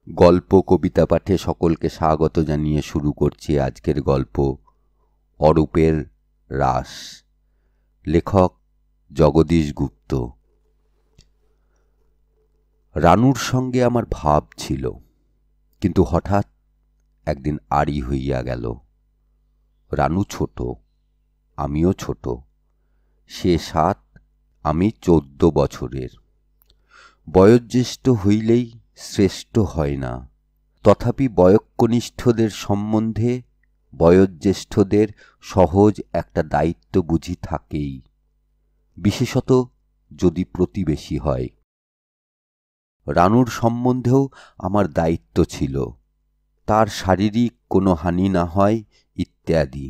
গল্প কবিতা পাঠে সকলকে স্বাগত জানিয়ে শুরু করছি আজকের গল্প অরূপের রাস। লেখক জগদীশ গুপ্ত। রানুর সঙ্গে আমার ভাব ছিল, কিন্তু হঠাৎ একদিন আড়ি হইয়া গেল। রানু ছোট, আমিও ছোট। সে 7, আমি 14 বছরের। বয়োজ্যেষ্ঠ হইলেই শ্রেষ্ঠ হয় না, তথাপি বয়ঃকনিষ্ঠদের সম্বন্ধে বয়োজ্যেষ্ঠদের সহজ একটা দায়িত্ব বুঝি থাকেই, বিশেষত যদি প্রতিবেশী হয়। রানুর সম্বন্ধেও আমার দায়িত্ব ছিল, তার শারীরিক কোনো হানি না হয় ইত্যাদি।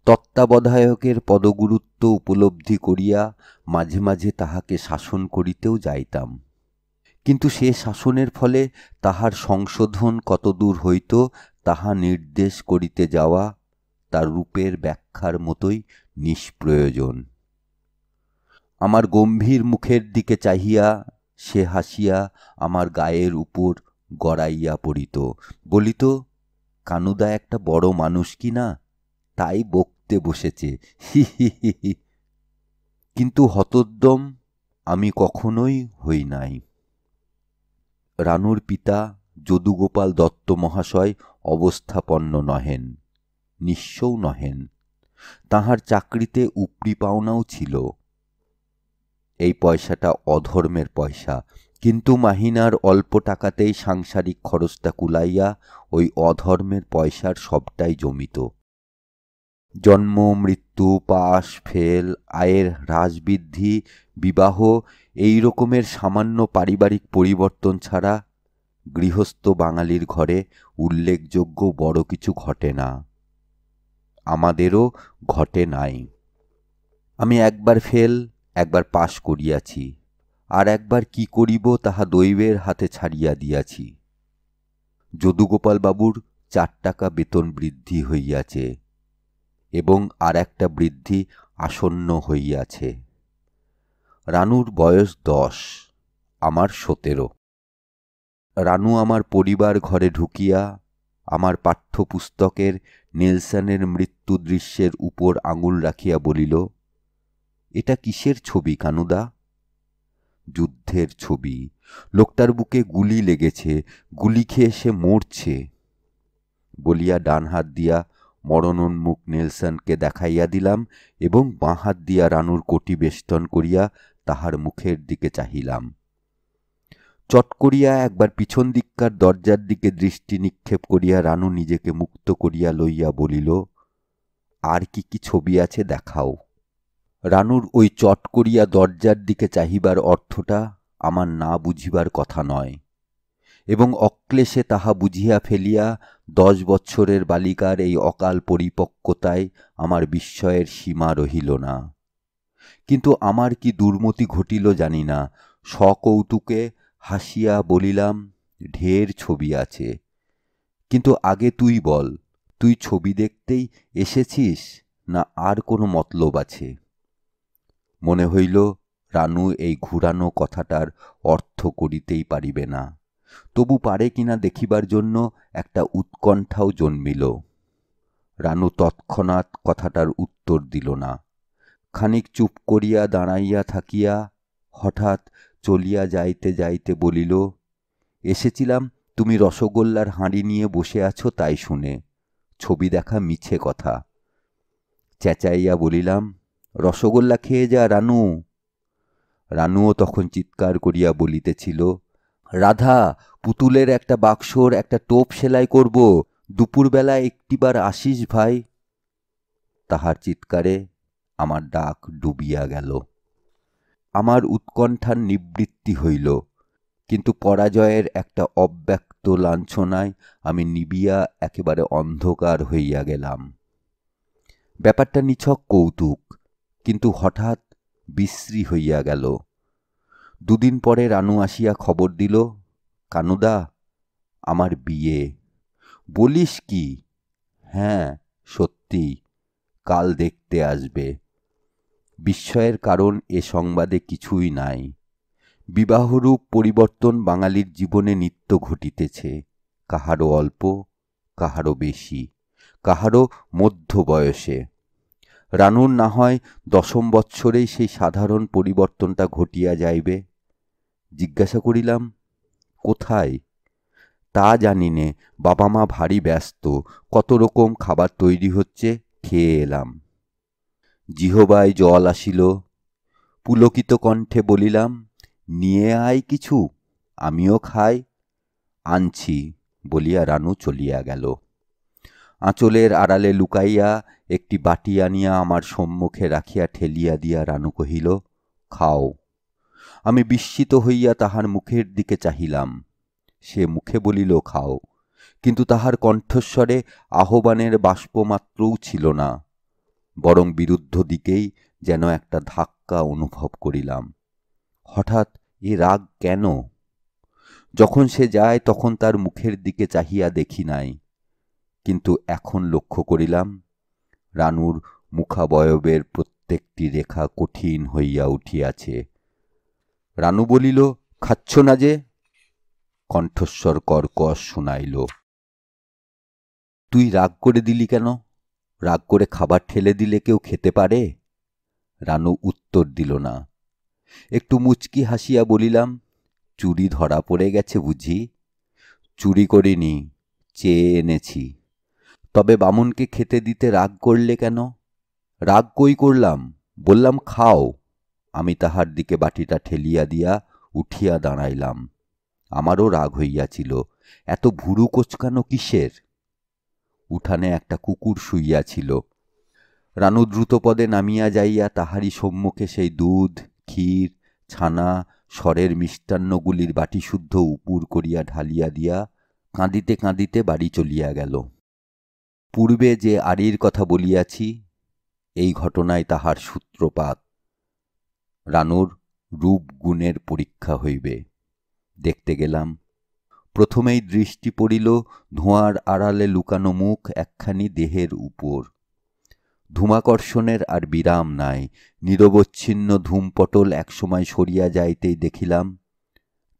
তত্ত্বাবধায়কের পদগুরুত্ব উপলব্ধি করিয়া মাঝে মাঝে তাহাকে শাসন করিতেও যাইতাম, কিন্তু সে শাসনের ফলে তাহার সংশোধন কতদূর হইত তাহা নির্দেশ করিতে যাওয়া তার রূপের ব্যাখ্যার মতোই নিষ্প্রয়োজন। আমার গম্ভীর মুখের দিকে চাহিয়া সে হাসিয়া আমার গায়ের উপর গড়াইয়া পড়িত, বলিত, কানুদা একটা বড় মানুষ কি না, তাই বকতে বসেছে, হি হি হি হি। কিন্তু হতোদ্যম আমি কখনোই হই নাই। রানুর পিতা যদুগোপাল দত্ত মহাশয় অবস্থাপন্ন নহেন, নিঃস্বও নহেন। তাহার চাকরিতে উপরি পাওনাও ছিল। এই পয়সাটা অধর্মের পয়সা, কিন্তু মাহিনার অল্প টাকাতেই সাংসারিক খরচটা কুলাইয়া ওই অধর্মের পয়সার সবটাই জমিত। জন্ম, মৃত্যু, পাস ফেল, আয়ের হ্রাসবৃদ্ধি, বিবাহ, এই রকমের সামান্য পারিবারিক পরিবর্তন ছাড়া গৃহস্থ বাঙালির ঘরে উল্লেখযোগ্য বড় কিছু ঘটে না। আমাদেরও ঘটে নাই। আমি একবার ফেল, একবার পাস করিয়াছি, আর একবার কি করিব তাহা দৈবের হাতে ছাড়িয়া দিয়াছি। যদুগোপাল বাবুর 4 টাকা বেতন বৃদ্ধি হইয়াছে, এবং আর একটা বৃদ্ধি আসন্ন হইয়াছে। রানুর বয়স 10, আমার 17। রানু আমার পরিবার ঘরে ঢুকিয়া আমার পাঠ্যপুস্তকের নেলসনের মৃত্যু দৃশ্যের উপর আঙুল রাখিয়া বলিল, এটা কিসের ছবি কানুদা? যুদ্ধের ছবি। লোকটার বুকে গুলি লেগেছে, গুলি খেয়ে সে মরছে, বলিয়া ডান হাত দিয়া মরণোন্মুখ নেলসনকে দেখাইয়া দিলাম এবং বাঁ হাত দিয়া রানুর কোটি বেষ্টন করিয়া তাহার মুখের দিকে চাহিলাম। চট করিয়া একবার পিছন দিককার দরজার দিকে দৃষ্টি নিক্ষেপ করিয়া রানু নিজেকে মুক্ত করিয়া লইয়া বলিল, আর কি কি ছবি আছে দেখাও। রানুর ওই চট করিয়া দরজার দিকে চাহিবার অর্থটা আমার না বুঝিবার কথা নয়, এবং অক্লেশে তাহা বুঝিয়া ফেলিয়া 10 বৎসরের বালিকার এই অকাল পরিপক্কতায় আমার বিস্ময়ের সীমা রহিল না। কিন্তু আমার কি দুর্মতি ঘটিল জানি না, সকৌতুকে হাসিয়া বলিলাম, ঢের ছবি আছে, কিন্তু আগে তুই বল, তুই ছবি দেখতেই এসেছিস না আর কোনো মতলব আছে? মনে হইল রানু এই ঘুরানো কথাটার অর্থ করিতেই পারিবে না, তবু পারে কিনা দেখিবার জন্য একটা উৎকণ্ঠাও জন্মিল। রানু তৎক্ষণাৎ কথাটার উত্তর দিল না। খানিক চুপ করিয়া দাঁড়াইয়া থাকিয়া হঠাৎ চলিয়া যাইতে যাইতে বলিল, এসেছিলাম তুমি রসগোল্লার হাঁড়ি নিয়ে বসে আছো তাই শুনে, ছবি দেখা মিছে কথা। চেঁচাইয়া বলিলাম, রসগোল্লা খেয়ে যা রানু। রানুও তখন চিৎকার করিয়া বলিতেছিল, রাধা, পুতুলের একটা বাক্সর একটা টোপ সেলাই করব, দুপুরবেলা একটিবার আসিস ভাই। তাহার চিৎকারে আমার ডাক ডুবিয়া গেল। আমার উৎকণ্ঠার নিবৃত্তি হইল, কিন্তু পরাজয়ের একটা অব্যক্ত লাঞ্ছনায় আমি নিবিয়া একেবারে অন্ধকার হইয়া গেলাম। ব্যাপারটা নিছক কৌতুক, কিন্তু হঠাৎ বিশ্রী হইয়া গেল। 2 দিন পরে রানু আসিয়া খবর দিল, কানুদা, আমার বিয়ে। বলিস কি? হ্যাঁ, সত্যি, কাল দেখতে আসবে। বিস্ময়ের কারণ এ সংবাদে কিছুই নাই। বিবাহরূপ পরিবর্তন বাঙালির জীবনে নিত্য ঘটিতেছে, কাহারও অল্প, কাহারও বেশি, কাহারও মধ্য বয়সে। রানুর না হয় 10 বৎসরেই সেই সাধারণ পরিবর্তনটা ঘটিয়া যাইবে। জিজ্ঞাসা করিলাম, কোথায়? তা জানি নে, বাবা মা ভারী ব্যস্ত, কত রকম খাবার তৈরি হচ্ছে, খেয়ে এলাম। জিহবায় জল আসিল, পুলকিত কণ্ঠে বলিলাম, নিয়ে আয় কিছু, আমিও খাই। আনছি বলিয়া রানু চলিয়া গেল। আঁচলের আড়ালে লুকাইয়া একটি বাটি আনিয়া আমার সম্মুখে রাখিয়া ঠেলিয়া দিয়া রানু কহিল, খাও। আমি বিস্মিত হইয়া তাহার মুখের দিকে চাহিলাম। সে মুখে বলিল, খাও, কিন্তু তাহার কণ্ঠস্বরে আহ্বানের বাষ্পমাত্রও ছিল না, বরং বিরুদ্ধ দিকেই যেন একটা ধাক্কা অনুভব করিলাম। হঠাৎ এ রাগ কেন? যখন সে যায় তখন তার মুখের দিকে চাহিয়া দেখি নাই, কিন্তু এখন লক্ষ্য করিলাম রানুর মুখাবয়বের প্রত্যেকটি রেখা কঠিন হইয়া উঠিয়াছে। রানু বলিল, খাচ্ছ না যে? কণ্ঠস্বর কর্কশ শুনাইল। তুই রাগ করে দিলি কেন? রাগ করে খাবার ঠেলে দিলে কেউ খেতে পারে? রানু উত্তর দিল না। একটু মুচকি হাসিয়া বলিলাম, চুরি ধরা পড়ে গেছে বুঝি? চুরি করিনি, চেয়ে এনেছি। তবে বামুনকে খেতে দিতে রাগ করলে কেন? রাগ কই করলাম, বললাম খাও। আমি তাহার দিকে বাটিটা ঠেলিয়া দিয়া উঠিয়া দাঁড়াইলাম। আমারও রাগ হইয়াছিল, এত ভুরু কোচকানো কিসের? উঠানে একটা কুকুর শুইয়াছিল। রানু দ্রুতপদে নামিয়া যাইয়া তাহারই সম্মুখে সেই দুধ, ক্ষীর, ছানা, স্বরের মিষ্টান্নগুলির বাটি শুদ্ধ উপুর করিয়া ঢালিয়া দিয়া কাঁদিতে কাঁদিতে বাড়ি চলিয়া গেল। পূর্বে যে আড়ির কথা বলিয়াছি, এই ঘটনায় তাহার সূত্রপাত। রানুর রূপ গুণের পরীক্ষা হইবে। দেখতে গেলাম। প্রথমেই দৃষ্টি পড়িল ধোঁয়ার আড়ালে লুকানো মুখ একখানি দেহের উপর। ধূমাকর্ষণের আর বিরাম নাই। নিরবচ্ছিন্ন ধূমপটল একসময় সরিয়া যাইতেই দেখিলাম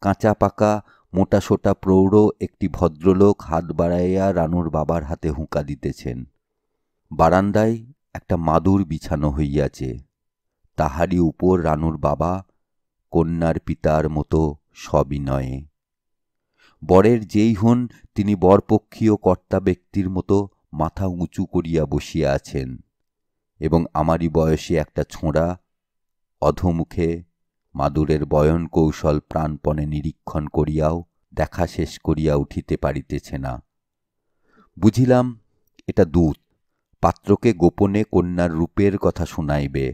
কাঁচা পাকা মোটাসোটা প্রৌঢ় একটি ভদ্রলোক হাত বাড়াইয়া রানুর বাবার হাতে হুঁকা দিতেছেন। বারান্দায় একটা মাদুর বিছানো হইয়াছে, তাহারই উপর রানুর বাবা কন্যার পিতার মতো সবিনয়ে। বরের যেই হন তিনি বরপক্ষীয় কর্তা ব্যক্তির মতো মাথা উঁচু করিয়া বসিয়া আছেন, এবং আমারই বয়সী একটা ছোঁড়া অধোমুখে মাদুরের বয়ন কৌশল প্রাণপণে নিরীক্ষণ করিয়াও দেখা শেষ করিয়া উঠিতে পারিতেছে না। বুঝিলাম এটা দূত পাত্রকে গোপনে কন্যার রূপের কথা শুনাইবে।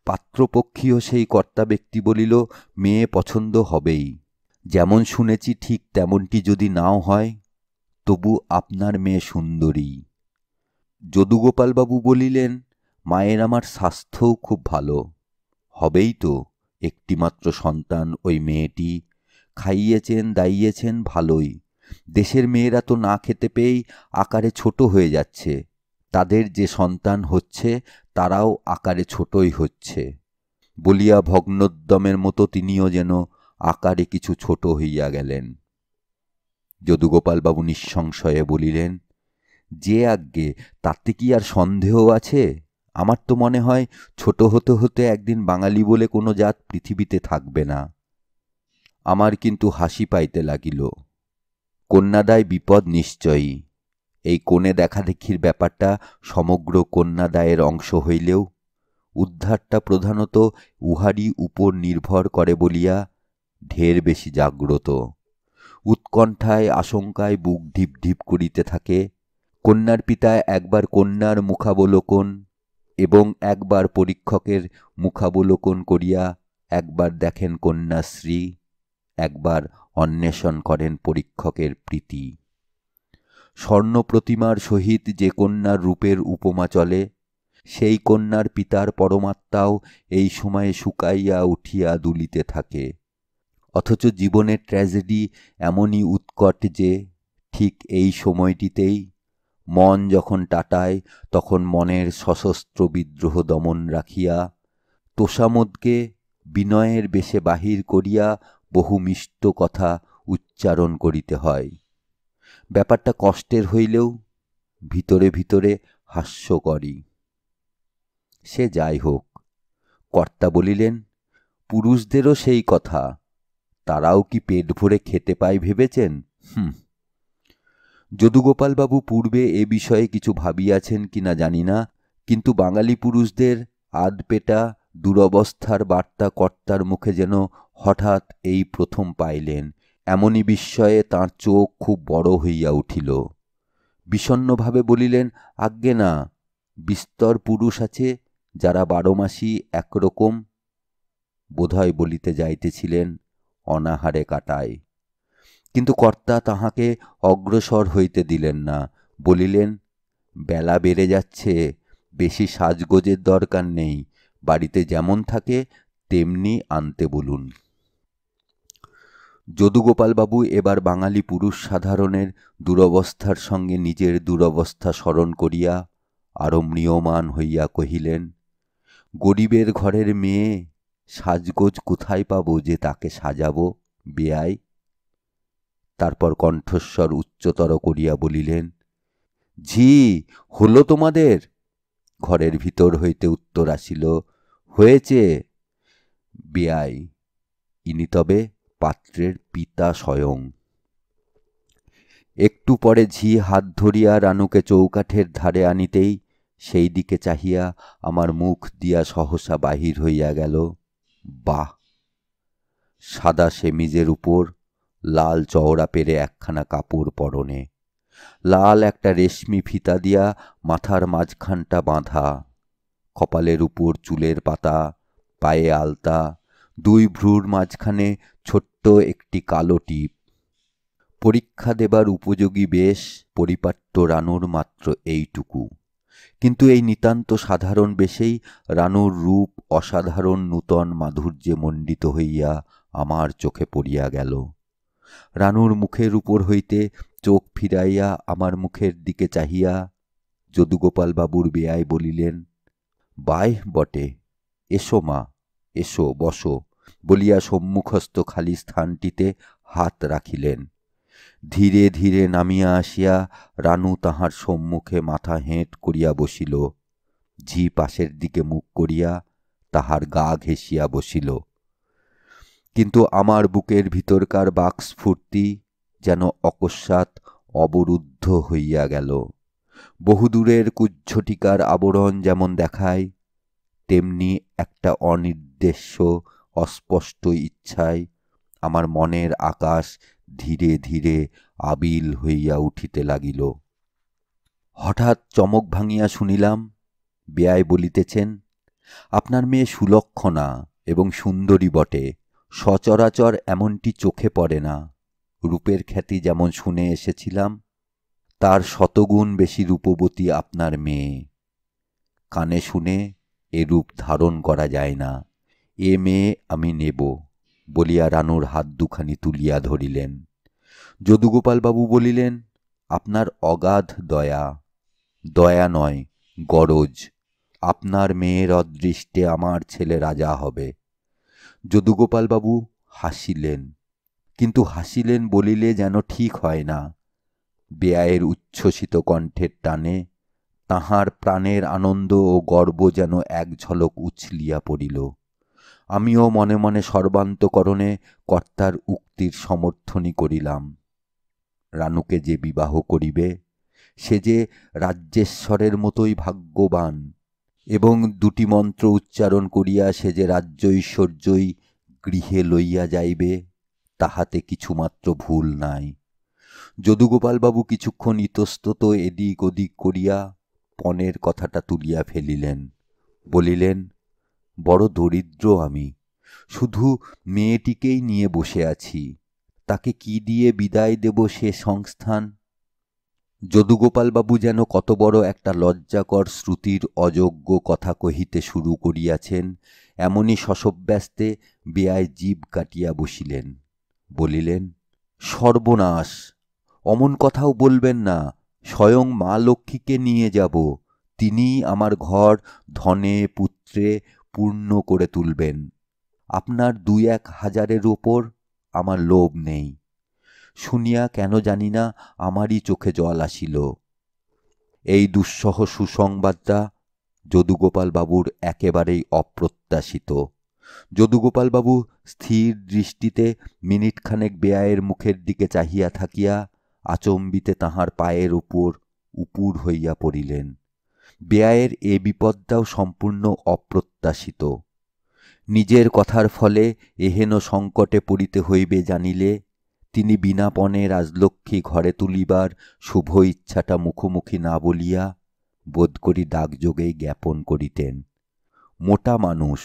পাত্রপক্ষীয় সেই কর্তা ব্যক্তি বলিল, মেয়ে পছন্দ হবেই, যেমন শুনেছি ঠিক তেমনটি যদি নাও হয় তবু আপনার মেয়ে সুন্দরী। যদুগোপালবাবু বলিলেন, মায়ের আমার স্বাস্থ্যও খুব ভালো, হবেই তো, একটিমাত্র সন্তান ওই মেয়েটি, খাইয়েছেন দাইয়েছেন ভালোই। দেশের মেয়েরা তো না খেতে পেয়েই আকারে ছোট হয়ে যাচ্ছে, তাদের যে সন্তান হচ্ছে তারাও আকারে ছোটই হচ্ছে। বলিয়া ভগ্নোদ্যমের মতো তিনিও যেন আকারে কিছু ছোট হইয়া গেলেন। যদুগোপালবাবু নিঃসংশয়ে বলিলেন, যে আজ্ঞে, তাতে কি আর সন্দেহ আছে? আমার তো মনে হয় ছোট হতে হতে একদিন বাঙালি বলে কোনো জাত পৃথিবীতে থাকবে না। আমার কিন্তু হাসি পাইতে লাগিল। কন্যাদায় বিপদ নিশ্চয়ই। এই কোণে দেখাদেখির ব্যাপারটা সমগ্র কন্যাদায়ের অংশ হইলেও উদ্ধারটা প্রধানত উহারই উপর নির্ভর করে বলিয়া ঢের বেশি জাগ্রত। উৎকণ্ঠায় আশঙ্কায় বুক ঢিপ ঢিপ করিতে থাকে। কন্যার পিতা একবার কন্যার মুখাবলোকন এবং একবার পরীক্ষকের মুখাবলোকন করিয়া একবার দেখেন কন্যাশ্রী, একবার অন্বেষণ করেন পরীক্ষকের প্রীতি। স্বর্ণ প্রতিমার সহিত যে কন্যার রূপের উপমা চলে, সেই কন্যার পিতার পরমাত্মাও এই সময়ে শুকাইয়া উঠিয়া দুলিতে থাকে। অথচ জীবনের ট্র্যাজেডি এমনই উৎকট যে ঠিক এই সময়টিতেই মন যখন টাটায় তখন মনের সশস্ত্র বিদ্রোহ দমন রাখিয়া তোষামোদকে বিনয়ের বেশে বাহির করিয়া বহু মিষ্ট কথা উচ্চারণ করিতে হয়। ব্যাপারটা কষ্টের হইলেও ভিতরে ভিতরে হাস্যকরী। সে যাই হোক, কর্তা বলিলেন, পুরুষদেরও সেই কথা, তারাও কি পেট ভরে খেতে পায় ভেবেছেন? যদুগোপালবাবু পূর্বে এ বিষয়ে কিছু ভাবিয়াছেন কিনা জানি না, কিন্তু বাঙালি পুরুষদের আধপেটা দুরবস্থার বার্তা কর্তার মুখে যেন হঠাৎ এই প্রথম পাইলেন, এমনই বিস্ময়ে তাঁর চোখ খুব বড় হইয়া উঠিল। বিষণ্ণভাবে বলিলেন, আজ্ঞে না, বিস্তর পুরুষ আছে যারা 12 মাসই একরকম, বোধহয় বলিতে যাইতেছিলেন অনাহারে কাটায়। কিন্তু কর্তা তাহাকে অগ্রসর হইতে দিলেন না, বলিলেন, বেলা বেড়ে যাচ্ছে, বেশি সাজগোজের দরকার নেই, বাড়িতে যেমন থাকে তেমনি আনতে বলুন। যদুগোপালবাবু এবার বাঙালি পুরুষ সাধারণের দুরবস্থার সঙ্গে নিজের দুরবস্থা স্মরণ করিয়া আরো ম্রিয়মাণ হইয়া কহিলেন, গরিবের ঘরের মেয়ে, সাজগোজ কোথায় পাব যে তাকে সাজাবো বেয়াই? তারপর কণ্ঠস্বর উচ্চতর করিয়া বলিলেন, ঝি, হলো তোমাদের? ঘরের ভিতর হইতে উত্তর আসিল, হয়েছে বেয়াই। ইনি তবে পাত্রের পিতা স্বয়ং। একটু পরে ঝি হাত ধরিয়া রানুকে চৌকাঠের ধারে আনিতেই সেই দিকে চাহিয়া আমার মুখ দিয়া সহসা বাহির হইয়া গেল, বাহ! সাদা সেমিজের উপর লাল চওড়া পেরে একখানা কাপড় পরনে, লাল একটা রেশমি ফিতা দিয়া মাথার মাঝখানটা বাঁধা, কপালের উপর চুলের পাতা, পায়ে আলতা, 2 ভ্রুর মাঝখানে ছোট্ট একটি কালো টিপ। পরীক্ষা দেবার উপযোগী বেশ, পরিপাট্য রানুর মাত্র এইটুকু। কিন্তু এই নিতান্ত সাধারণ বেশেই রানুর রূপ অসাধারণ নূতন মাধুর্যে মণ্ডিত হইয়া আমার চোখে পড়িয়া গেল। রানুর মুখের উপর হইতে চোখ ফিরাইয়া আমার মুখের দিকে চাহিয়া যদুগোপালবাবুর বেয়াই বলিলেন, বাই বটে, এসো মা, এসো বসো, বলিয়া সম্মুখস্থ খালি স্থানটিতে হাত রাখিলেন। ধীরে ধীরে নামিয়া আসিয়া রানু তাহার সম্মুখে মাথা হেঁট করিয়া বসিল। ঝি পাশের দিকে মুখ করিয়া তাহার গা ঘেঁষিয়া বসিল। কিন্তু আমার বুকের ভিতরকার বাক্স্ফূর্তি যেন অকস্মাৎ অবরুদ্ধ হইয়া গেল। বহুদূরের কুজ্ঝটিকার আবরণ যেমন দেখায়, তেমনি একটা অনির্দেশ্য অস্পষ্ট ইচ্ছায় আমার মনের আকাশ ধীরে ধীরে আবিল হইয়া উঠিতে লাগিল। হঠাৎ চমক ভাঙিয়া শুনিলাম বেয়াই বলিতেছেন, আপনার মেয়ে সুলক্ষণা এবং সুন্দরী বটে, সচরাচর এমনটি চোখে পড়ে না। রূপের খ্যাতি যেমন শুনে এসেছিলাম, তার শতগুণ বেশি রূপবতী আপনার মেয়ে। কানে শুনে এ রূপ ধারণ করা যায় না। এ মেয়ে আমি নেব, বলিয়া রানুর হাত দুখানি তুলিয়া ধরিলেন। যদুগোপালবাবু বলিলেন, আপনার অগাধ দয়া, দয়া নয় গরজ, আপনার মেয়ের অদৃষ্টে আমার ছেলে রাজা হবে। যদুগোপালবাবু হাসিলেন, কিন্তু হাসিলেন বলিলে যেন ঠিক হয় না। বেয়াইয়ের উচ্ছ্বসিত কণ্ঠের টানে তাহার প্রাণের আনন্দ ও গর্ব যেন এক ঝলক উছলিয়া পড়িল। আমিও মনে মনে সর্বান্তকরণে কর্তার উক্তির সমর্থনই করিলাম। রানুকে যে বিবাহ করিবে, সে যে রাজ্যেশ্বরের মতোই ভাগ্যবান, এবং 2টি মন্ত্র উচ্চারণ করিয়া সে যে রাজ্য ঐশ্বর্যই গৃহে লইয়া যাইবে, তাহাতে কিছুমাত্র ভুল নাই। যদুগোপালবাবু কিছুক্ষণ ইতস্তত এদিক ওদিক করিয়া পণের কথাটা তুলিয়া ফেলিলেন। বলিলেন, বড় দরিদ্র আমি, শুধু মেয়েটিকেই নিয়ে বসে আছি, তাকে কি দিয়ে বিদায় দেব সে সংস্থান। যদুগোপালবাবু যেন কত বড় একটা লজ্জাকর শ্রুতির অযোগ্য কথা কহিতে শুরু করিয়াছেন, এমনি শশব্যস্তে বেয়াই জিভ কাটিয়া বসিলেন। বলিলেন, সর্বনাশ, অমন কথাও বলবেন না, স্বয়ং মা লক্ষ্মীকে নিয়ে যাব, তিনিই আমার ঘর ধনে পুত্রে পূর্ণ করে তুলবেন। আপনার 2-1 হাজারের ওপর আমার লোভ নেই। শুনিয়া কেন জানি না আমারই চোখে জল আসিল। এই দুঃসহ সুসংবাদটা যদুগোপালবাবুর একেবারেই অপ্রত্যাশিত। যদুগোপালবাবু স্থির দৃষ্টিতে মিনিটখানেক বেয়াইয়ের মুখের দিকে চাহিয়া থাকিয়া আচম্বিতে তাহার পায়ের উপর উপুর হইয়া পড়িলেন। বেয়াইয়ের এ বিপদটাও সম্পূর্ণ অপ্রত্যাশিত। নিজের কথার ফলে এহেন সংকটে পড়িতে হইবে জানিলে তিনি বিনাপণে রাজলক্ষ্মী ঘরে তুলিবার শুভ ইচ্ছাটা মুখোমুখি না বলিয়া বোধ করি ডাকযোগেই জ্ঞাপন করিতেন। মোটা মানুষ,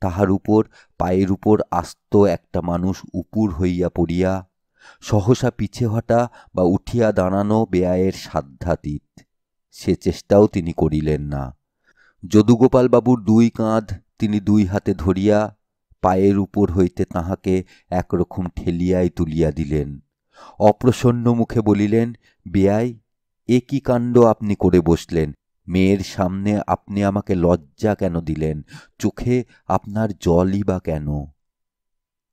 তাহার উপর পায়ের উপর আস্ত একটা মানুষ উপুর হইয়া পড়িয়া সহসা পিছে হটা বা উঠিয়া দাঁড়ানো বেয়াইয়ের সাধ্যাতীত। সে চেষ্টাও তিনি করিলেন না। যদুগোপালবাবুর 2 কাঁধ তিনি 2 হাতে ধরিয়া পায়ের উপর হইতে তাহাকে একরকম ঠেলিয়াই তুলিয়া দিলেন। অপ্রসন্ন মুখে বলিলেন, বেয়াই, এ কি কাণ্ড আপনি করে বসলেন? মেয়ের সামনে আপনি আমাকে লজ্জা কেন দিলেন? চোখে আপনার জলই বা কেন?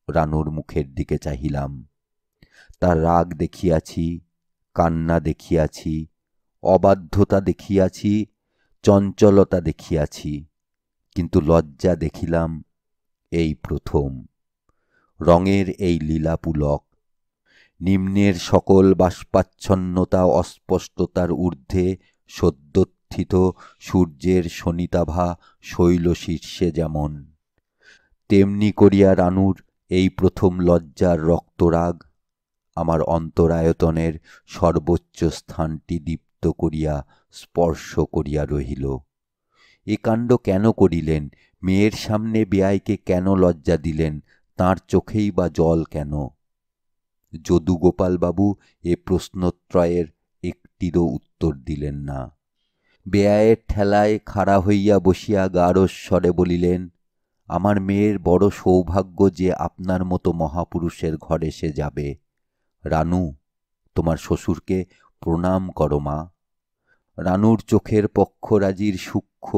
রানুর মুখের দিকে চাহিলাম। তার রাগ দেখিয়াছি, কান্না দেখিয়াছি, অবাধ্যতা দেখিয়াছি, চঞ্চলতা দেখিয়াছি, কিন্তু লজ্জা দেখিলাম এই প্রথম। রঙের এই লীলাপুলক, নিম্নের সকল বাষ্পাচ্ছন্নতা অস্পষ্টতার ঊর্ধ্বে সদ্যোত্থিত সূর্যের শনিতাভা শৈলশীর্ষে যেমন, তেমনি করিয়া রানুর এই প্রথম লজ্জার রক্তরাগ আমার অন্তরায়তনের সর্বোচ্চ স্থানটি দীপ্ত করিয়া স্পর্শ করিয়া রহিল। এ কাণ্ড কেন করিলেন? মেয়ের সামনে বেয়াইকে কেন লজ্জা দিলেন? তাঁর চোখেই বা জল কেন? যদুগোপালবাবু এ প্রশ্নত্রয়ের একটিরও উত্তর দিলেন না। বেয়াইয়ের ঠেলায় খাড়া হইয়া বসিয়া গাঢ়স্বরে বলিলেন, আমার মেয়ের বড় সৌভাগ্য যে আপনার মতো মহাপুরুষের ঘরে সে যাবে। রানু, তোমার শ্বশুরকে প্রণাম করো মা। রানুর চোখের পক্ষরাজির সূক্ষ্ম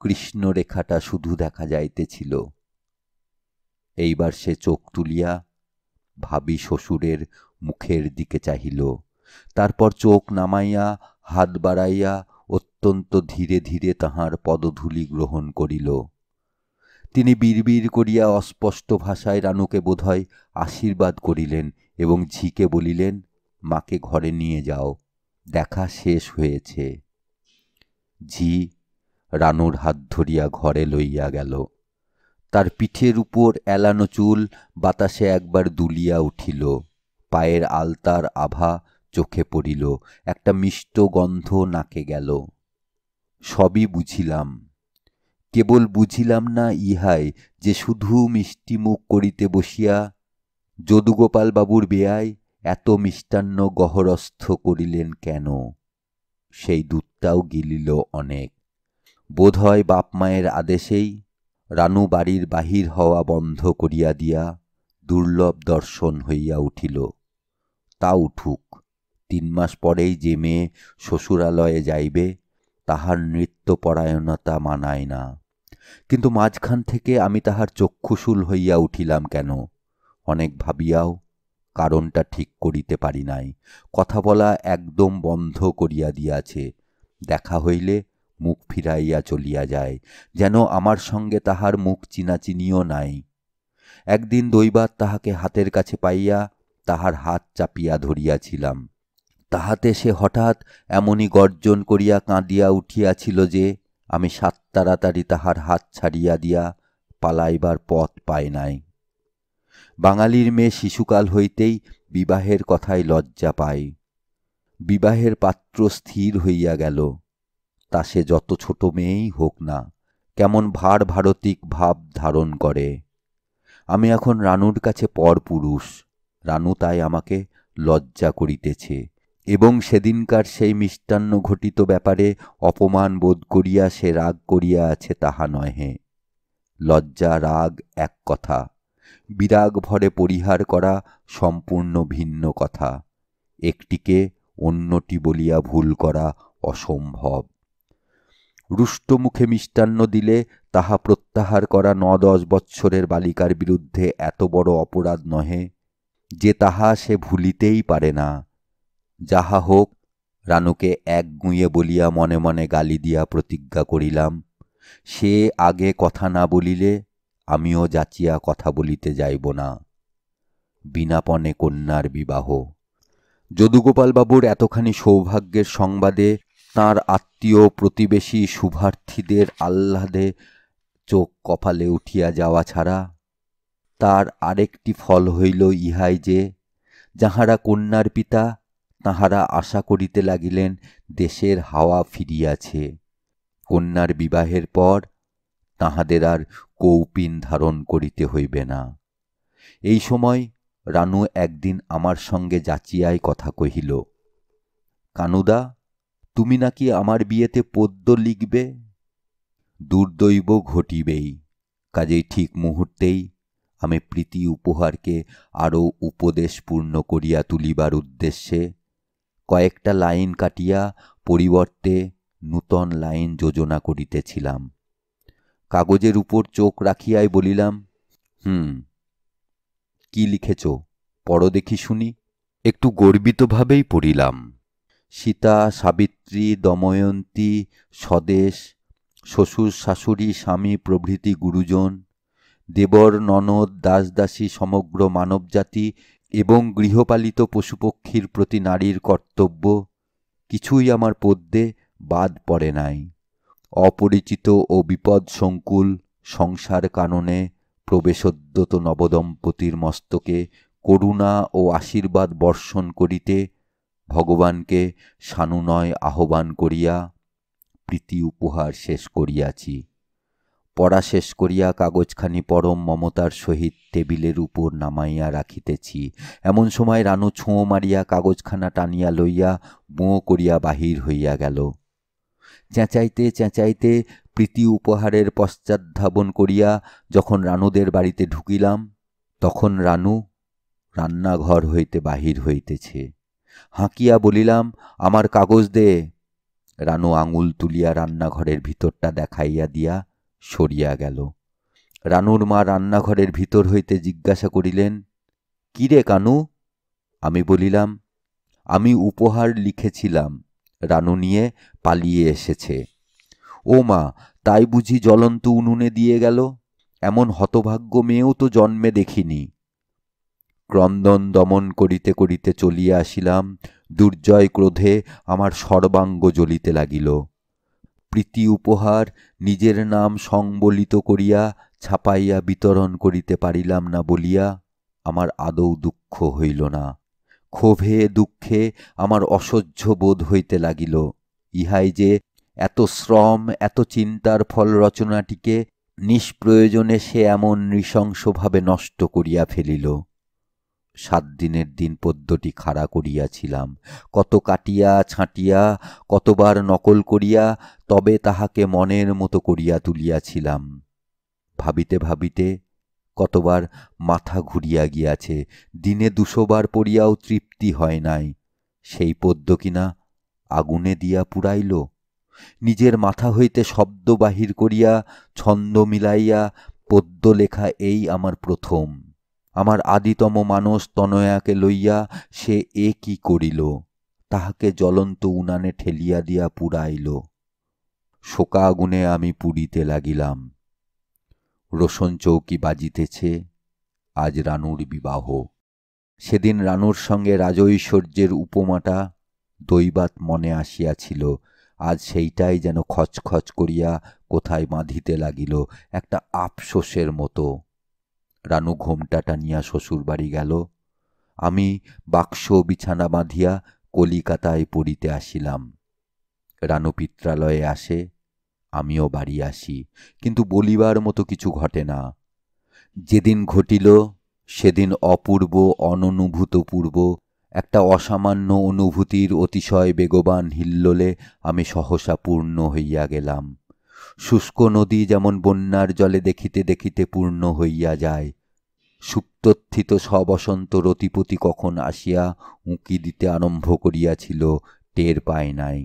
কৃষ্ণরেখাটা শুধু দেখা যাইতেছিল। এইবার সে চোখ তুলিয়া ভাবি শ্বশুরের মুখের দিকে চাহিল। তারপর চোখ নামাইয়া হাত বাড়াইয়া অত্যন্ত ধীরে ধীরে তাহার পদধূলি গ্রহণ করিল। তিনি বিড়বিড় করিয়া অস্পষ্ট ভাষায় রানুকে বোধহয় আশীর্বাদ করিলেন এবং ঝিকে বলিলেন, মাকে ঘরে নিয়ে যাও, দেখা শেষ হয়েছে। ঝি রানুর হাত ধরিয়া ঘরে লইয়া গেল। তার পিঠের উপর এলানো চুল বাতাসে একবার দুলিয়া উঠিল। পায়ের আলতার আভা চোখে পড়িল, একটা মিষ্ট গন্ধ নাকে গেল। সবই বুঝিলাম, কেবল বুঝিলাম না ইহাই যে শুধু মিষ্টিমুখ করিতে বসিয়া যদুগোপালবাবুর বেয়াই এত মিষ্টান্ন গহরস্থ করিলেন কেন। সেই দুধটাও গিলিল অনেক। বোধ হয় বাপ মায়ের আদেশেই রানু বাড়ির বাহির হওয়া বন্ধ করিয়া দিয়া দুর্লভ দর্শন হইয়া উঠিল। তা উঠুক, 3 মাস পরেই যে মেয়ে শ্বশুরালয়ে যাইবে তাহার নৃত্যপরায়ণতা মানায় না। কিন্তু মাঝখান থেকে আমি তাহার চক্ষুশূল হইয়া উঠিলাম কেন? অনেক ভাবিয়াও কারণটা ঠিক করিতে পারি নাই। কথা বলা একদম বন্ধ করিয়া দিয়াছে। দেখা হইলে মুখ ফিরাইয়া চলিয়া যায়, যেন আমার সঙ্গে তাহার মুখ চিনাচিনিও নাই। একদিন দৈবাত তাহাকে হাতের কাছে পাইয়া তাহার হাত চাপিয়া ধরিয়াছিলাম। তাহাতে সে হঠাৎ এমনি গর্জন করিয়া কাঁদিয়া উঠিয়াছিল যে আমি সাত তাড়াতাড়ি তাহার হাত ছাড়িয়া দিয়া পালাইবার পথ পাই নাই। বাঙালির মেয়ে শিশুকাল হইতেই বিবাহের কথায় লজ্জা পায়। বিবাহের পাত্র স্থির হইয়া গেল, তা সে যত ছোট মেয়েই হোক না, কেমন ভারতিক ভাব ধারণ করে। আমি এখন রানুর কাছে পরপুরুষ, রানু তাই আমাকে লজ্জা করিতেছে এবং সেদিনকার সেই মিষ্টান্ন ঘটিত ব্যাপারে অপমান বোধ করিয়া সে রাগ করিয়া আছে তাহা নহে। লজ্জা রাগ এক কথা, বিরাগ ভরে পরিহার করা সম্পূর্ণ ভিন্ন কথা। একটিকে অন্যটি বলিয়া ভুল করা অসম্ভব। রুষ্ট মুখে মিষ্টান্ন দিলে তাহা প্রত্যাহার করা 9-10 বৎসরের বালিকার বিরুদ্ধে এত বড় অপরাধ নহে যে তাহা সে ভুলিতেই পারে না। যাহা হোক, রানুকে এক গুঁয়ে বলিয়া মনে মনে গালি দিয়া প্রতিজ্ঞা করিলাম, সে আগে কথা না বলিলে আমিও যাচিয়া কথা বলিতে যাইব না। বিনাপনে কন্যার বিবাহ। যদুগোপালবাবুর এতখানি সৌভাগ্যের সংবাদে তাঁর আত্মীয় প্রতিবেশী শুভার্থীদের আহ্লাদে চোখ কপালে উঠিয়া যাওয়া ছাড়া তার আরেকটি ফল হইল ইহাই যে, যাহারা কন্যার পিতা তাহারা আশা করিতে লাগিলেন দেশের হাওয়া ফিরিয়াছে। কন্যার বিবাহের পর তাহাদের আর কৌপিন ধারণ করিতে হইবে না। এই সময় রানু একদিন আমার সঙ্গে যাচিয়াই কথা কহিল, কানুদা, তুমি নাকি আমার বিয়েতে পদ্য লিখবে? দুর্দৈব ঘটিবেই। কাজেই ঠিক মুহূর্তেই আমি প্রীতি উপহারকে আরও উপদেশপূর্ণ করিয়া তুলিবার উদ্দেশ্যে কয়েকটা লাইন কাটিয়া পরিবর্তে নূতন লাইন যোজনা করিতেছিলাম। কাগজের উপর চোখ রাখিয়াই বলিলাম, কি লিখেছ, পড়ো দেখি শুনি। একটু গর্বিতভাবেই পড়িলাম। সীতা, সাবিত্রী, দময়ন্তী, স্বদেশ, শ্বশুর শাশুড়ি, স্বামী প্রভৃতি গুরুজন, দেবর, ননদ, দাসদাসী, সমগ্র মানবজাতি এবং গৃহপালিত পশুপক্ষীর প্রতি নারীর কর্তব্য কিছুই আমার পদ্যে বাদ পড়ে নাই। অপরিচিত ও বিপদসংকুল সংসার কাননে প্রবেশোদ্যত নবদম্পতির মস্তকে করুণা ও আশীর্বাদ বর্ষণ করিতে ভগবানকে সানুনয় আহ্বান করিয়া প্রীতি উপহার শেষ করিয়াছি। পড়া শেষ করিয়া কাগজখানি পরম মমতার সহিত টেবিলের উপর নামাইয়া রাখিতেছি, এমন সময় রানু ছোঁ মারিয়া কাগজখানা টানিয়া লইয়া বোঁ করিয়া বাহির হইয়া গেল। চেঁচাইতে চেঁচাইতে প্রীতি উপহারের পশ্চাৎধাবন করিয়া যখন রানুদের বাড়িতে ঢুকিলাম, তখন রানু রান্নাঘর হইতে বাহির হইতেছে। হাঁকিয়া বলিলাম, আমার কাগজ দে। রানু আঙুল তুলিয়া রান্নাঘরের ভিতরটা দেখাইয়া দিয়া সরিয়া গেল। রানুর মা রান্নাঘরের ভিতর হইতে জিজ্ঞাসা করিলেন, কি রে কানু? আমি বলিলাম, আমি উপহার লিখেছিলাম, রানু নিয়ে পালিয়ে এসেছে। ও মা, তাই বুঝি জ্বলন্ত উনুনে দিয়ে গেল? এমন হতভাগ্য মেয়েও তো জন্মে দেখিনি। ক্রন্দন দমন করিতে করিতে চলিয়া আসিলাম। দুর্জয় ক্রোধে আমার সর্বাঙ্গ জ্বলিতে লাগিল। প্রীতি উপহার নিজের নাম সংবলিত করিয়া ছাপাইয়া বিতরণ করিতে পারিলাম না বলিয়া আমার আদৌ দুঃখ হইল না। ক্ষোভে দুঃখে আমার অসহ্য বোধ হইতে লাগিল। ইহাই যে এত শ্রম, এত চিন্তার ফল রচনাটিকে নিষ্প্রয়োজনে সে এমন নৃশংসভাবে নষ্ট করিয়া ফেলিল। 7 দিনের দিন পদ্যটি খাড়া করিয়াছিলাম, কত কাটিয়া ছাঁটিয়া, কতবার নকল করিয়া, তবে তাহাকে মনের মতো করিয়া তুলিয়াছিলাম। ভাবিতে ভাবিতে কতবার মাথা ঘুরিয়া গিয়াছে, দিনে 200 বার পড়িয়াও তৃপ্তি হয় নাই। সেই পদ্য কিনা আগুনে দিয়া পুড়াইল। নিজের মাথা হইতে শব্দ বাহির করিয়া ছন্দ মিলাইয়া পদ্য লেখা এই আমার প্রথম। আমার আদিতম মানস তনয়াকে লইয়া সে এ কি করিল? তাহাকে জ্বলন্ত উনানে ঠেলিয়া দিয়া পুড়াইল। শোকা আগুনে আমি পুড়িতে লাগিলাম। রোশন চৌকি বাজিতেছে। আজ রানুর বিবাহ। সেদিন রানুর সঙ্গে রাজৈশ্বর্যের উপমাটা দৈবাৎ মনে আসিয়াছিল। আজ সেইটাই যেন খচখচ করিয়া কোথায় বাঁধিতে লাগিল, একটা আফসোসের মতো। রানু ঘোমটা টানিয়া শ্বশুর বাড়ি গেল। আমি বাক্স বিছানা বাঁধিয়া কলিকাতায় পড়িতে আসিলাম। রানু পিত্রালয়ে আসে, আমিও বাড়ি আসি, কিন্তু বলিবার মতো কিছু ঘটে না। যেদিন ঘটিল সেদিন অপূর্ব, অননুভূতপূর্ব একটা অসামান্য অনুভূতির অতিশয় বেগবান হিল্লোলে আমি সহসা পূর্ণ হইয়া গেলাম। শুষ্ক নদী যেমন বন্যার জলে দেখিতে দেখিতে পূর্ণ হইয়া যায়, সুপ্তথিত সবসন্ত রতিপতি কখন আসিয়া উঁকি দিতে আরম্ভ করিয়াছিল টের পায় নাই।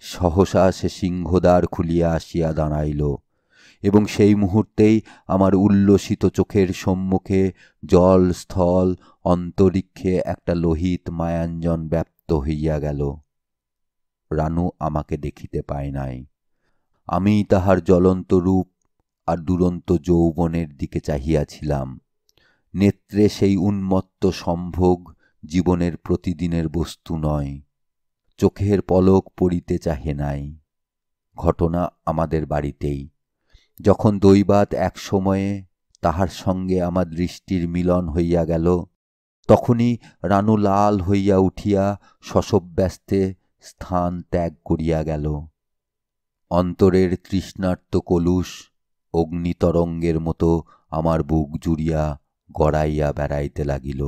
সহসা সে সিংহদ্বার খুলিয়া আসিয়া দাঁড়াইল। এবং সেই মুহূর্তেই আমার উল্লসিত চোখের সম্মুখে জল স্থল অন্তরিক্ষে একটা লোহিত মায়াঞ্জন ব্যাপ্ত হইয়া গেল। রানু আমাকে দেখিতে পায় নাই। আমি তাহার জ্বলন্ত রূপ আর দুরন্ত যৌবনের দিকে চাহিয়াছিলাম। নেত্রে সেই উন্মত্ত সম্ভোগ জীবনের প্রতিদিনের বস্তু নয়। চোখের পলক পড়িতে চাহে নাই। ঘটনা আমাদের বাড়িতেই। যখন দৈবাৎ এক সময়ে তাহার সঙ্গে আমার দৃষ্টির মিলন হইয়া গেল, তখনই রানু লাল হইয়া উঠিয়া শশব্যস্তে স্থান ত্যাগ করিয়া গেল। অন্তরের তৃষ্ণার্ত কলুষ অগ্নিতরঙ্গের মতো আমার বুক জুড়িয়া গড়াইয়া বেড়াইতে লাগিল।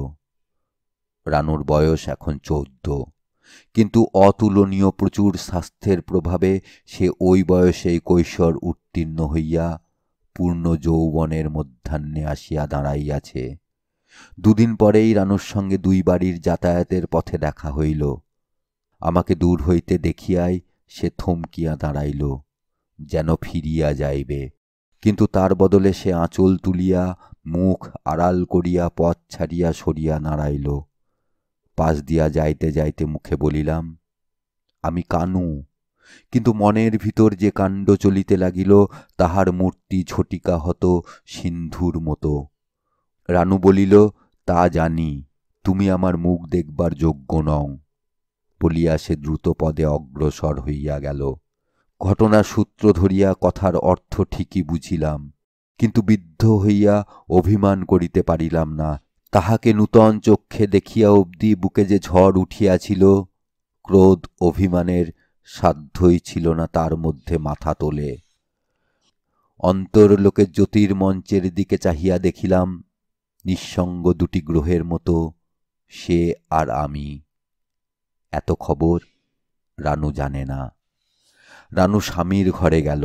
রানুর বয়স এখন 14, কিন্তু অতুলনীয় প্রচুর স্বাস্থ্যের প্রভাবে সে ওই বয়সেই কৈশোর উত্তীর্ণ হইয়া পূর্ণ যৌবনের মধ্যাহ্নে আসিয়া দাঁড়াইয়াছে। দুদিন পরেই রানুর সঙ্গে 2 বাড়ির যাতায়াতের পথে দেখা হইল। আমাকে দূর হইতে দেখিয়াই সে থমকিয়া দাঁড়াইল, যেন ফিরিয়া যাইবে, কিন্তু তার বদলে সে আঁচল তুলিয়া মুখ আড়াল করিয়া পথ ছাড়িয়া সরিয়া দাঁড়াইল। পাশ দিয়া যাইতে যাইতে মুখে বলিলাম, আমি কানু। কিন্তু মনের ভিতর যে কাণ্ড চলিতে লাগিল, তাহার মূর্তি ঝটিকা হত সিন্ধুর মতো। রানু বলিল, তা জানি, তুমি আমার মুখ দেখবার যোগ্য নও, বলিয়া সে দ্রুত পদে অগ্রসর হইয়া গেল। ঘটনার সূত্র ধরিয়া কথার অর্থ ঠিকই বুঝিলাম, কিন্তু বিদ্ধ হইয়া অভিমান করিতে পারিলাম না। তাহাকে নূতন চক্ষে দেখিয়া অবধি বুকে যে ঝড় উঠিয়াছিল, ক্রোধ অভিমানের সাধ্যই ছিল না তার মধ্যে মাথা তোলে। অন্তরলোকের জ্যোতির্মঞ্চের দিকে চাহিয়া দেখিলাম, নিঃসঙ্গ 2টি গ্রহের মতো সে আর আমি। এত খবর রানু জানে না। রানু স্বামীর ঘরে গেল।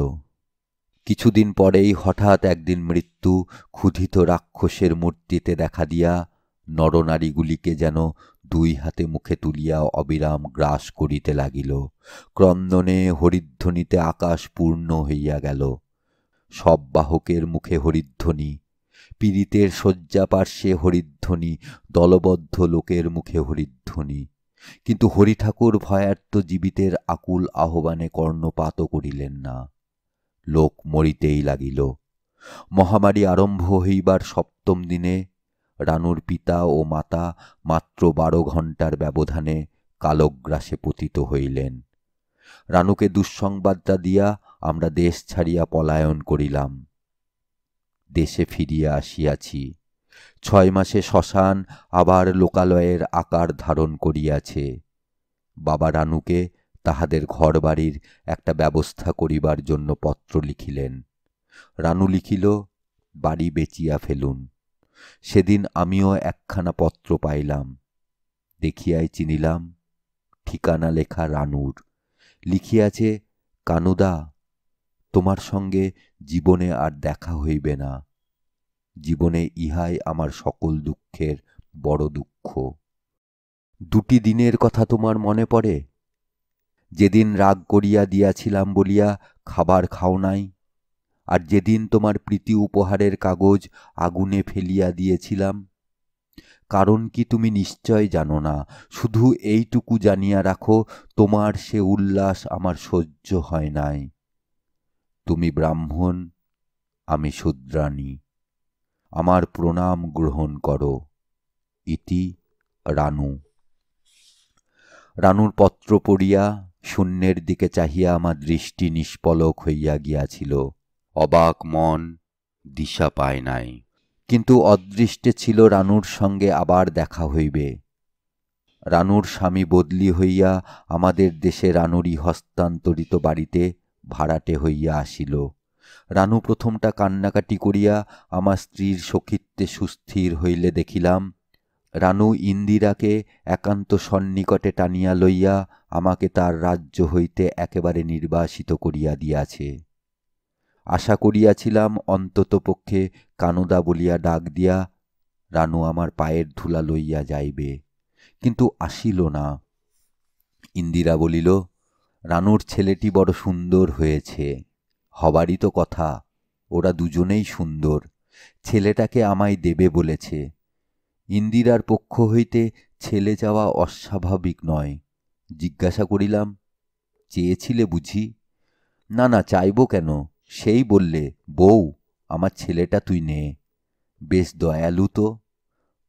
কিছুদিন পরেই হঠাৎ একদিন মৃত্যু ক্ষুধিত রাক্ষসের মূর্তিতে দেখা দিয়া নরনারীগুলিকে যেন 2 হাতে মুখে তুলিয়া অবিরাম গ্রাস করিতে লাগিল। ক্রন্দনে হরিধ্বনিতে আকাশ পূর্ণ হইয়া গেল। সব বাহকের মুখে হরিধ্বনি, পীড়িতের শয্যাপার্শ্বে হরিধ্বনি, দলবদ্ধ লোকের মুখে হরিধ্বনি। কিন্তু হরিঠাকুর ভয়ার্ত জীবিতের আকুল আহ্বানে কর্ণপাতও করিলেন না। লোক মরিতেই লাগিল। মহামারী আরম্ভ হইবার 7ম দিনে রানুর পিতা ও মাতা মাত্র 12 ঘণ্টার ব্যবধানে কালগ্রাসে পতিত হইলেন। রানুকে দুঃসংবাদটা দিয়া আমরা দেশ ছাড়িয়া পলায়ন করিলাম। দেশে ফিরিয়া আসিয়াছি। 6 মাসে শ্মশান আবার লোকালয়ের আকার ধারণ করিয়াছে। বাবা রানুকে তাহাদের ঘরবাড়ির একটা ব্যবস্থা করিবার জন্য পত্র লিখিলেন। রানু লিখিল, বাড়ি বেচিয়া ফেলুন। সেদিন আমিও একখানা পত্র পাইলাম। দেখিয়াই চিনিলাম, ঠিকানা লেখা রানুর। লিখিয়াছে, কানুদা, তোমার সঙ্গে জীবনে আর দেখা হইবে না। জীবনে ইহাই আমার সকল দুঃখের বড় দুঃখ। 2টি দিনের কথা তোমার মনে পড়ে? যেদিন রাগ করিয়া দিয়াছিলাম বলিয়া খাবার খাও নাই, আর যেদিন তোমার প্রীতি উপহারের কাগজ আগুনে ফেলিয়া দিয়েছিলাম। কারণ কি তুমি নিশ্চয় জানো না, শুধু এইটুকু জানিয়া রাখো, তোমার সে উল্লাস আমার সহ্য হয় নাই। তুমি ব্রাহ্মণ, আমি শূদ্রাণী। আমার প্রণাম গ্রহণ করো। ইতি রানু। রানুর পত্র পড়িয়া শূন্যের দিকে চাহিয়া আমার দৃষ্টি নিষ্পলক হইয়া গিয়াছিল। অবাক মন দিশা পায় নাই। কিন্তু অদৃষ্টে ছিল রানুর সঙ্গে আবার দেখা হইবে। রানুর স্বামী বদলি হইয়া আমাদের দেশে রানুরই হস্তান্তরিত বাড়িতে ভাড়াটে হইয়া আসিল। রানু প্রথমটা কান্নাকাটি করিয়া আমার স্ত্রীর সখিত্বে সুস্থির হইলে দেখিলাম, রানু ইন্দিরাকে একান্ত সন্নিকটে টানিয়া লইয়া আমাকে তার রাজ্য হইতে একেবারে নির্বাসিত করিয়া দিয়াছে। আশা করিয়াছিলাম অন্ততপক্ষে কানুদা বলিয়া ডাক দিয়া রানু আমার পায়ের ধুলা লইয়া যাইবে, কিন্তু আসিল না। ইন্দিরা বলিল, রানুর ছেলেটি বড় সুন্দর হয়েছে, হবারই তো কথা, ওরা দুজনেই সুন্দর, ছেলেটাকে আমায় দেবে বলেছে। ইন্দিরার পক্ষ হইতে ছেলে যাওয়া অস্বাভাবিক নয়। জিজ্ঞাসা করিলাম, চেয়েছিলে বুঝি? না না, চাইব কেন, সেই বললে, বউ আমার ছেলেটা তুই নে। বেশ দয়ালু তো।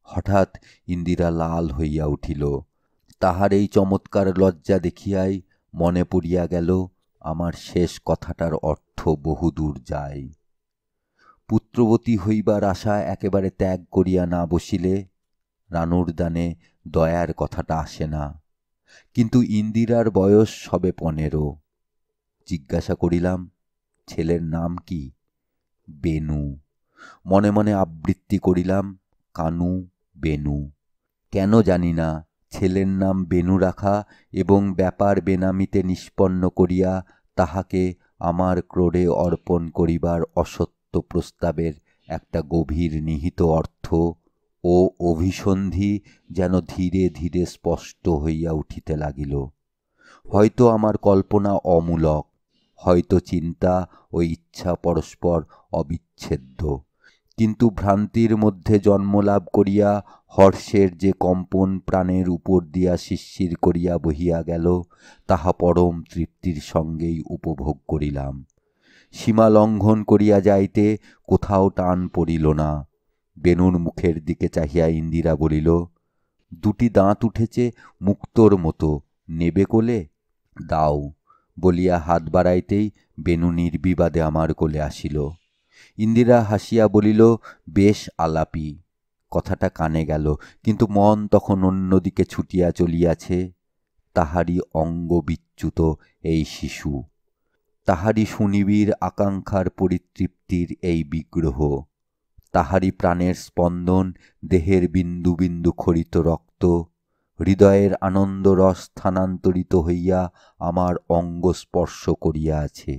হঠাৎ ইন্দিরা লাল হইয়া উঠিল। তাহার এই চমৎকার লজ্জা দেখিয়াই মনে পড়িয়া গেল আমার শেষ কথাটার অর্থ বহুদূর যায়। পুত্রবতী হইবার আশা একেবারে ত্যাগ করিয়া না বসিলে রানুর দানে দয়ার কথাটা আসে না। কিন্তু ইন্দিরার বয়স সবে 15। জিজ্ঞাসা করিলাম, ছেলের নাম কি? বেনু। মনে মনে আবৃত্তি করিলাম, কানু বেনু। কেন জানি না, ছেলের নাম বেনু রাখা এবং ব্যাপার বেনামিতে নিষ্পন্ন করিয়া তাহাকে আমার ক্রোড়ে অর্পণ করিবার অসত্য প্রস্তাবের একটা গভীর নিহিত অর্থ ও অভিসন্ধি যেন ধীরে ধীরে স্পষ্ট হইয়া উঠিতে লাগিল। হয়তো আমার কল্পনা অমূলক, হয়তো চিন্তা ও ইচ্ছা পরস্পর অবিচ্ছেদ্য, কিন্তু ভ্রান্তির মধ্যে জন্মলাভ করিয়া হর্ষের যে কম্পন প্রাণের উপর দিয়া শিরশির করিয়া বহিয়া গেল, তাহা পরম তৃপ্তির সঙ্গেই উপভোগ করিলাম। সীমা লঙ্ঘন করিয়া যাইতে কোথাও টান পড়িল না। বেনুর মুখের দিকে চাহিয়া ইন্দিরা বলিল, দুটি দাঁত উঠেছে মুক্তোর মতো, নেবে কোলে? দাও বলিয়া হাত বাড়াইতেই বেনু নির্বিবাদে আমার কোলে আসিল। ইন্দিরা হাসিয়া বলিল, বেশ আলাপি। কথাটা কানে গেল, কিন্তু মন তখন অন্যদিকে ছুটিয়া চলিয়াছে। তাহারই অঙ্গ বিচ্যুত এই শিশু, তাহারই সুনিবিড় আকাঙ্ক্ষার পরিতৃপ্তির এই বিগ্রহ, তাহারই প্রাণের স্পন্দন, দেহের বিন্দু বিন্দু খরিত রক্ত, হৃদয়ের আনন্দরস স্থানান্তরিত হইয়া আমার অঙ্গ স্পর্শ করিয়া আছে।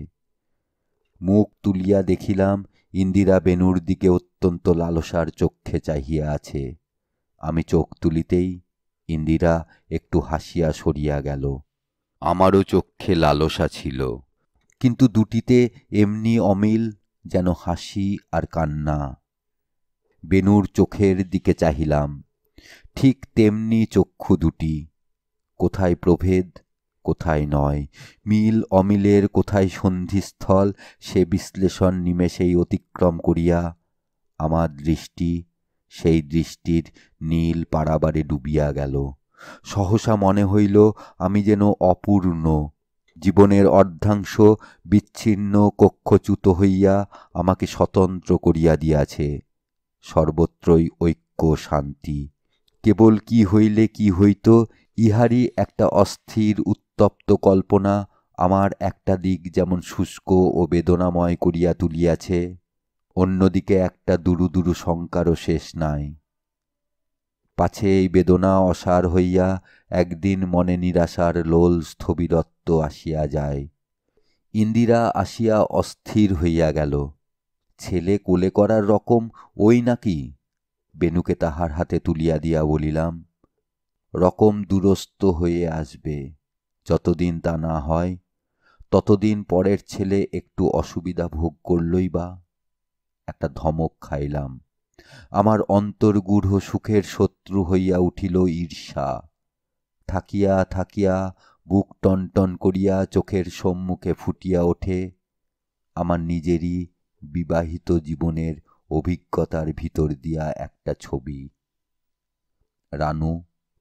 মুখ তুলিয়া দেখিলাম ইন্দিরা বেনুর দিকে অত্যন্ত লালসার চক্ষে চাহিয়া আছে। আমি চোখ তুলিতেই ইন্দিরা একটু হাসিয়া সরিয়া গেল। আমারও চক্ষে লালসা ছিল, কিন্তু দুটিতে এমনি অমিল যেন হাসি আর কান্না। বেনুর চোখের দিকে চাহিলাম, ঠিক তেমনি চক্ষু দুটি, কোথায় প্রভেদ কোথায় নয়, মিল অমিলের কোথায় সন্ধিস্থল, সে বিশ্লেষণ নিমেষেই অতিক্রম করিয়া আমার দৃষ্টি সেই দৃষ্টির নীল পারাবারে ডুবিয়া গেল। সহসা মনে হইল আমি যেন অপূর্ণ, জীবনের অর্ধাংশ বিচ্ছিন্ন কক্ষচ্যুত হইয়া আমাকে স্বতন্ত্র করিয়া দিয়াছে। সর্বত্রই ঐক্য শান্তি। কেবল কি হইলে কি হইত, ইহারই একটা অস্থির উত্তপ্ত কল্পনা আমার একটা দিক যেমন শুষ্ক ও বেদনাময় করিয়া তুলিয়াছে, অন্যদিকে একটা দুরু দুরু শঙ্কারও শেষ নাই। পাছে এই বেদনা অসার হইয়া একদিন মনে নিরাশার লোল স্থবিরত্ব আসিয়া যায়। ইন্দিরা আসিয়া অস্থির হইয়া গেল। ছেলে কোলে করার রকম ওই নাকি? বেনুকে তাহার হাতে তুলিয়া দিয়া বলিলাম, রকম দুরস্ত হয়ে আসবে। যতদিন তা না হয় ততদিন পরের ছেলে একটু অসুবিধা ভোগ করলই বা। একটা ধমক খাইলাম। আমার অন্তর্গূঢ় সুখের শত্রু হইয়া উঠিল ঈর্ষা। থাকিয়া থাকিয়া বুক টনটন করিয়া চোখের সম্মুখে ফুটিয়া ওঠে আমার নিজেরই বিবাহিত জীবনের অভিজ্ঞতার ভিতর দিয়া একটা ছবি। রানু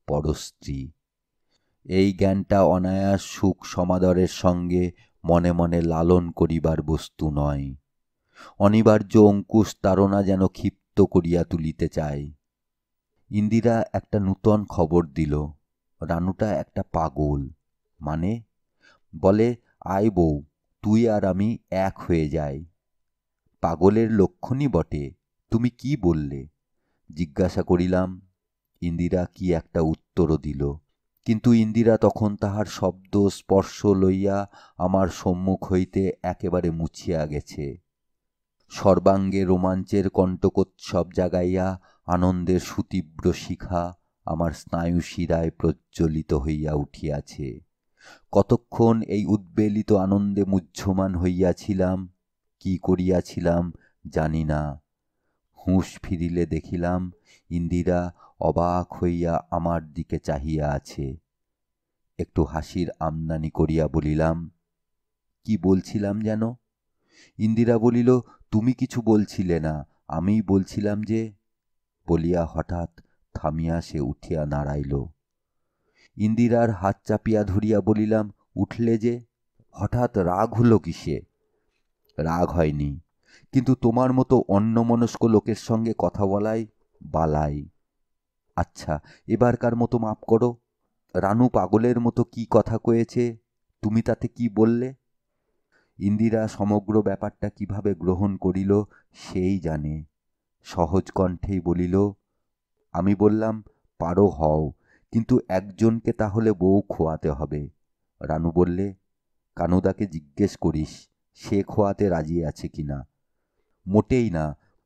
পরস্ত্রী। এই জ্ঞানটা অনায়াস সুখ সমাদরের সঙ্গে মনে মনে লালন করিবার বস্তু নয়। অনিবার্য অঙ্কুশ তাড়না যেন ক্ষিপ্ত করিয়া তুলিতে চায়। ইন্দিরা একটা নূতন খবর দিল, রানুটা একটা পাগল। মানে? বলে, আয় বউ, তুই আর আমি এক হয়ে যাই। পাগলের লক্ষণই বটে। তুমি কি বললে? জিজ্ঞাসা করিলাম। ইন্দিরা কি একটা উত্তরও দিল, কিন্তু ইন্দিরা তখন তাহার শব্দ স্পর্শ লইয়া আমার সম্মুখ হইতে একেবারে মুছিয়া গেছে। সর্বাঙ্গে রোমাঞ্চের কণ্টকোৎসব জাগাইয়া আনন্দের সুতীব্র শিখা আমার স্নায়ু শিরায় প্রজ্জ্বলিত হইয়া উঠিয়াছে। কতক্ষণ এই উদ্বেলিত আনন্দে মুহ্যমান হইয়াছিলাম, কি করিয়াছিলাম জানি না। হুঁশ ফিরিলে দেখিলাম ইন্দিরা অবাক হইয়া আমার দিকে চাহিয়া আছে। একটু হাসির আমদানি করিয়া বলিলাম, কি বলছিলাম যেন? ইন্দিরা বলিল, তুমি কিছু বলছিলে না, আমিই বলছিলাম যে। বলিয়া হঠাৎ থামিয়া সে উঠিয়া দাঁড়াইল। ইন্দিরার হাত চাপিয়া ধরিয়া বলিলাম, উঠলে যে? হঠাৎ রাগ হলো কিসে? রাগ হয়নি, কিন্তু তোমার মতো অন্যমনস্ক লোকের সঙ্গে কথা বলাই বালাই। আচ্ছা, এবারকার মতো মাপ করো। রানু পাগলের মতো কি কথা কয়েছে, তুমি তাতে কি বললে? ইন্দিরা সমগ্র ব্যাপারটা কিভাবে গ্রহণ করিল সেই জানে। সহজ কণ্ঠেই বলিল, আমি বললাম, পারো হও, কিন্তু একজনকে তাহলে বউ খোয়াতে হবে। রানু বললে, কানুদাকে জিজ্ঞেস করিস সে খোয়াতে রাজি আছে কিনা। মোটেই না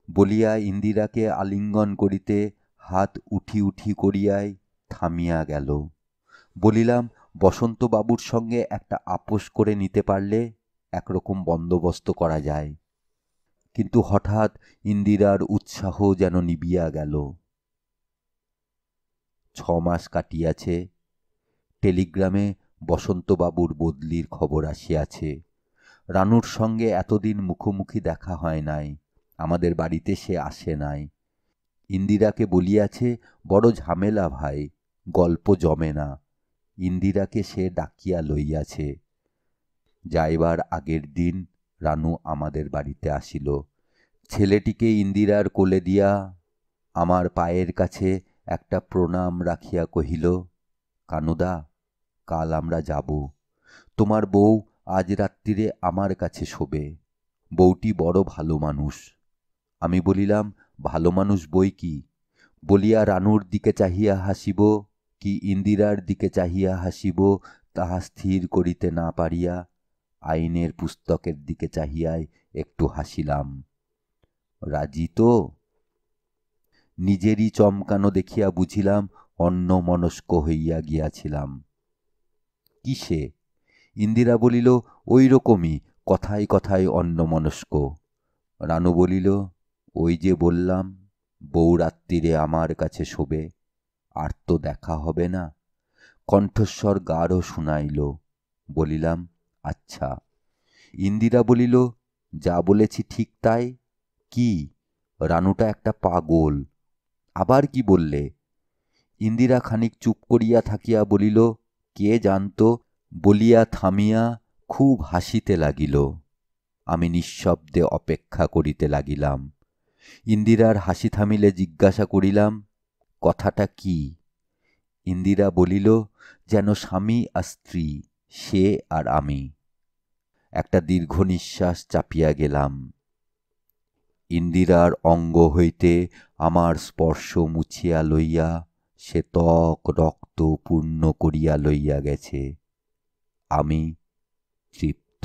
বলিয়া ইন্দিরাকে আলিঙ্গন করিতে হাত উঠি উঠি করিয়াই থামিয়া গেল। বলিলাম, বসন্তবাবুর সঙ্গে একটা আপোষ করে নিতে পারলে একরকম বন্দোবস্ত করা যায়। কিন্তু হঠাৎ ইন্দিরার উৎসাহ যেন নিবিয়া গেল। 6 মাস কাটিয়াছে। টেলিগ্রামে বসন্তবাবুর বদলির খবর আসিয়াছে। রানুর সঙ্গে এতদিন মুখোমুখি দেখা হয় নাই, আমাদের বাড়িতে সে আসে নাই। ইন্দিরাকে বলিয়াছে, বড় ঝামেলা ভাই, গল্প জমে না। ইন্দিরাকে সে ডাকিয়া লইয়াছে। যাইবার আগের দিন রানু আমাদের বাড়িতে আসিল। ছেলেটিকে ইন্দিরার কোলে দিয়া আমার পায়ের কাছে একটা প্রণাম রাখিয়া কহিল, কানুদা, কাল আমরা যাব। তোমার বউ আজ রাত্রিরে আমার কাছে শোবে। বউটি বড় ভালো মানুষ। আমি বলিলাম, ভালো মানুষ বই কি? বলিয়া রানুর দিকে চাহিয়া হাসিব কি ইন্দিরার দিকে চাহিয়া হাসিব তাহা স্থির করিতে না পারিয়া আইনের পুস্তকের দিকে চাহিয়াই একটু হাসিলাম। রাজি তো? নিজেরই চমকানো দেখিয়া বুঝিলাম অন্যমনস্ক হইয়া গিয়াছিলাম। কিসে? ইন্দিরা বলিল, ওই রকমই, কথায় কথায় অন্যমনস্ক। রানু বলিল, ওই যে বললাম, বউ রাত্রিরে আমার কাছে শোবে, আর তো দেখা হবে না। কণ্ঠস্বর গাঢ় শুনাইল। বলিলাম, আচ্ছা। ইন্দিরা বলিল, যা বলেছি ঠিক তাই? কি? রানুটা একটা পাগল। আবার কি বললে? ইন্দিরা খানিক চুপ করিয়া থাকিয়া বলিল, কে জানত, বলিয়া থামিয়া খুব হাসিতে লাগিল। আমি নিঃশব্দে অপেক্ষা করিতে লাগিলাম। ইন্দিরার হাসি থামিলে জিজ্ঞাসা করিলাম, কথাটা কি? ইন্দিরা বলিল, যেন স্বামী আর স্ত্রী, সে আর আমি। একটা দীর্ঘ নিঃশ্বাস চাপিয়া গেলাম। ইন্দিরার অঙ্গ হইতে আমার স্পর্শ মুছিয়া লইয়া সে ত্বক রক্ত পূর্ণ করিয়া লইয়া গেছে। আমি তৃপ্ত।